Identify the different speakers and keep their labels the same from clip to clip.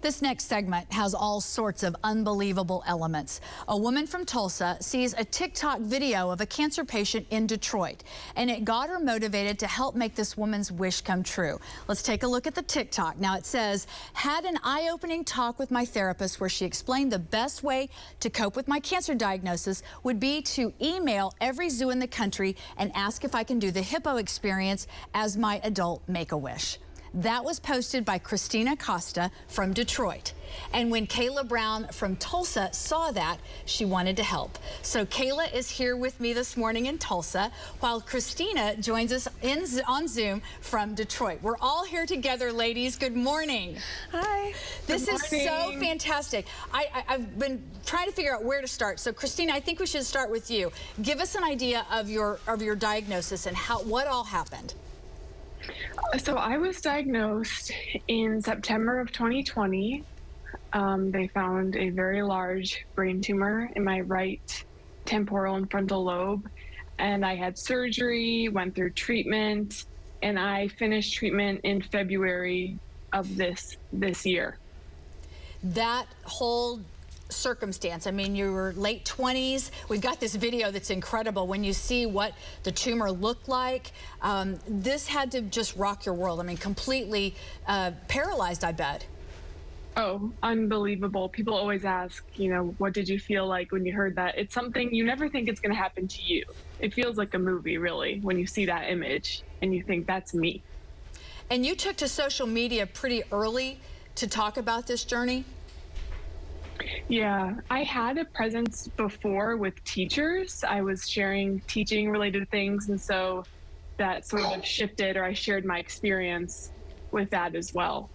Speaker 1: This next segment has all sorts of unbelievable elements. A woman from Tulsa sees a TikTok video of a cancer patient in Detroit, and it got her motivated to help make this woman's wish come true. Let's take a look at the TikTok. Now it says, had an eye-opening talk with my therapist where she explained the best way to cope with my cancer diagnosis would be to email every zoo in the country and ask if I can do the hippo experience as my adult Make-A-Wish. That was posted by Christina Costa from Detroit. And when Kayla Brown from Tulsa saw that, she wanted to help. So Kayla is here with me this morning in Tulsa, while Christina joins us on Zoom from Detroit. We're all here together, ladies. Good morning.
Speaker 2: Hi.
Speaker 1: This is so fantastic. I've been trying to figure out where to start. So Christina, I think we should start with you. Give us an idea of your diagnosis and what all happened.
Speaker 2: So I was diagnosed in September of 2020. They found a very large brain tumor in my right temporal and frontal lobe, and I had surgery, went through treatment, and I finished treatment in February of this year. That
Speaker 1: whole circumstance, I mean, you were late 20s. We've got this video that's incredible when you see what the tumor looked like. This had to just rock your world. I mean, completely paralyzed, I bet.
Speaker 2: Oh, unbelievable. People always ask, you know, what did you feel like when you heard that? It's something you never think it's going to happen to you. It feels like a movie, really, when you see that image and you think, that's me.
Speaker 1: And you took to social media pretty early to talk about this journey?
Speaker 2: Yeah, I had a presence before with teachers. I was sharing teaching related things, and so that sort of shifted, or I shared my experience with that as well.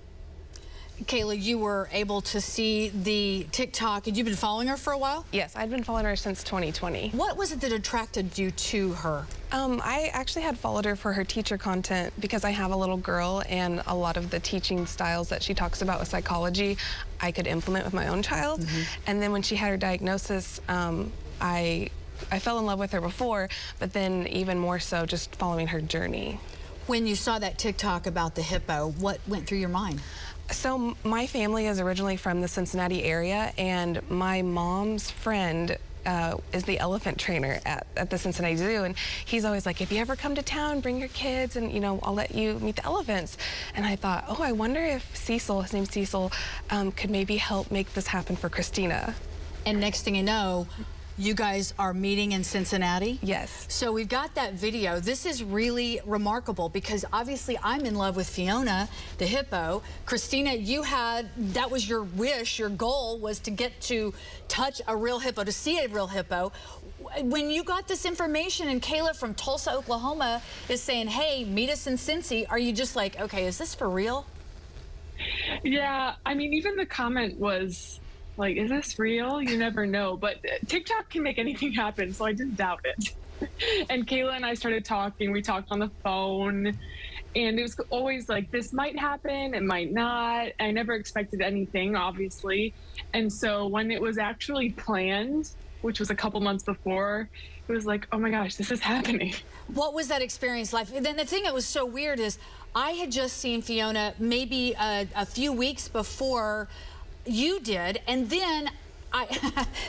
Speaker 1: Kayla, you were able to see the TikTok, and you've been following her for a while?
Speaker 3: Yes, I'd been following her since 2020.
Speaker 1: What was it that attracted you to her?
Speaker 3: I actually had followed her for her teacher content because I have a little girl, and a lot of the teaching styles that she talks about with psychology, I could implement with my own child. And then when she had her diagnosis, I fell in love with her before, but then even more so just following her journey.
Speaker 1: When you saw that TikTok about the hippo, what went through your mind?
Speaker 3: So my family is originally from the Cincinnati area, and my mom's friend is the elephant trainer at the Cincinnati Zoo, and he's always like, if you ever come to town, bring your kids, and you know, I'll let you meet the elephants. And I thought, oh, I wonder if Cecil, his name's Cecil, could maybe help make this happen for Christina.
Speaker 1: And next thing you know, you guys are meeting in Cincinnati?
Speaker 3: Yes.
Speaker 1: So we've got that video. This is really remarkable because obviously I'm in love with Fiona, the hippo. Christina, that was your wish, your goal was to get to touch a real hippo, to see a real hippo. When you got this information and Kayla from Tulsa, Oklahoma is saying, hey, meet us in Cincy, are you just like, okay, is this for real?
Speaker 2: Yeah, I mean, even the comment was, like, is this real? You never know. But TikTok can make anything happen, so I didn't doubt it. And Kayla and I started talking. We talked on the phone, and it was always like, this might happen, it might not. I never expected anything, obviously. And so when it was actually planned, which was a couple months before, it was like, oh my gosh, this is happening.
Speaker 1: What was that experience like? Then the thing that was so weird is I had just seen Fiona maybe a few weeks before you did, and then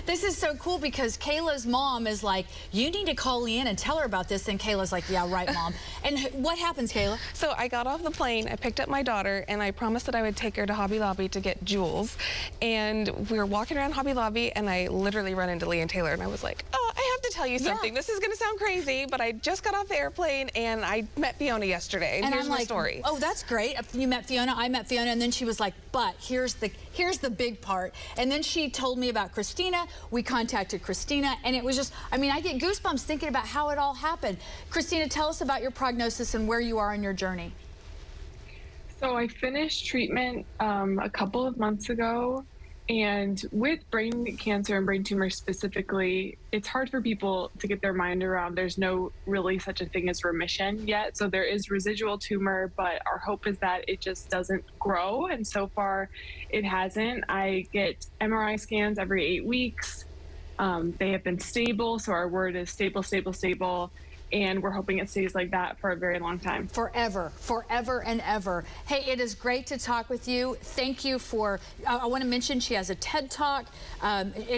Speaker 1: this is so cool because Kayla's mom is like, you need to call Leanne and tell her about this, and Kayla's like, yeah, right, Mom. And what happens, Kayla?
Speaker 3: So I got off the plane, I picked up my daughter, and I promised that I would take her to Hobby Lobby to get jewels. And we were walking around Hobby Lobby, and I literally run into Leanne Taylor, and I was like, oh, I have to tell you something. This is gonna sound crazy, but I just got off the airplane, and I met Fiona yesterday.
Speaker 1: And
Speaker 3: here's
Speaker 1: I'm
Speaker 3: my
Speaker 1: like,
Speaker 3: story.
Speaker 1: Oh, that's great. You met Fiona, I met Fiona, and then she was like, but here's the big part. And then she told me about Christina. We contacted Christina, and it was just, I mean, I get goosebumps thinking about how it all happened. Christina, tell us about your prognosis and where you are on your journey.
Speaker 2: So I finished treatment a couple of months ago, and with brain cancer and brain tumors specifically, it's hard for people to get their mind around. There's no really such a thing as remission yet. So there is residual tumor, but our hope is that it just doesn't grow. And so far it hasn't. I get MRI scans every 8 weeks. They have been stable. So our word is stable, stable, stable. and we're hoping it stays like that for a very long time.
Speaker 1: Forever, forever and ever. Hey, it is great to talk with you. Thank you for, I want to mention she has a TED Talk.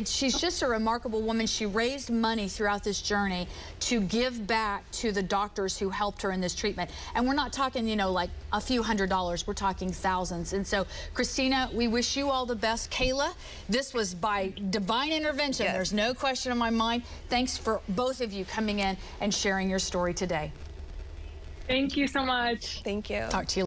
Speaker 1: She's just a remarkable woman. She raised money throughout this journey to give back to the doctors who helped her in this treatment. And we're not talking, you know, like a few $100s. We're talking thousands. And so, Christina, we wish you all the best. Kayla, this was by divine intervention.
Speaker 3: Yes.
Speaker 1: There's no question in my mind. Thanks for both of you coming in and sharing your story today.
Speaker 2: Thank you so much.
Speaker 3: Thank you.
Speaker 1: Talk to you